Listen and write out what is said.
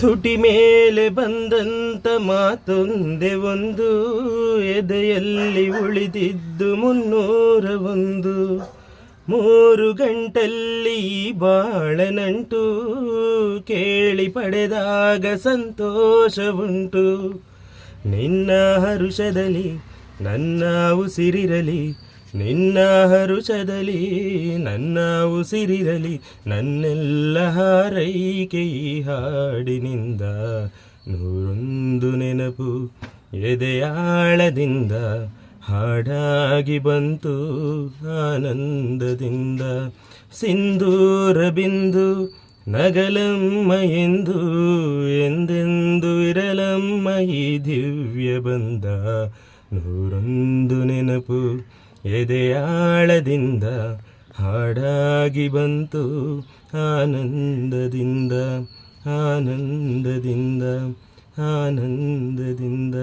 ತುಟಿ ಮೇಲೆ ಬಂದಂತ ಮಾತೊಂದೇ ಒಂದು, ಎದೆಯಲ್ಲಿ ಉಳಿದಿದ್ದು 301. 3 ಗಂಟಲ್ಲಿ ಬಾಳನಂಟು, ಕೇಳಿ ಪಡೆದಾಗ ಸಂತೋಷವುಂಟು. ನಿನ್ನ ಹರುಷದಲ್ಲಿ ನನ್ನ ಉಸಿರಿರಲಿ, ನಿನ್ನ ಹರುಷದಲ್ಲಿ ನನ್ನ ಉಸಿರಿರಲಿ, ನನ್ನೆಲ್ಲ ಹಾರೈಕೆ ಈ ಹಾಡಿನಿಂದ. 101 ನೆನಪು ಎದೆಯಾಳದಿಂದ ಹಾಡಾಗಿ ಬಂತು ಆನಂದದಿಂದ. ಸಿಂಧೂರ ಬಿಂದು ನಗಲಮ್ಮ ಎಂದು, ಎಂದೆಂದು ಇರಲಮ್ಮ ಈ ದಿವ್ಯ ಬಂದ. 101 ನೆನಪು ಎದೆಯಾಳದಿಂದ ಹಾಡಾಗಿ ಬಂತು ಆನಂದದಿಂದ, ಆನಂದದಿಂದ, ಆನಂದದಿಂದ.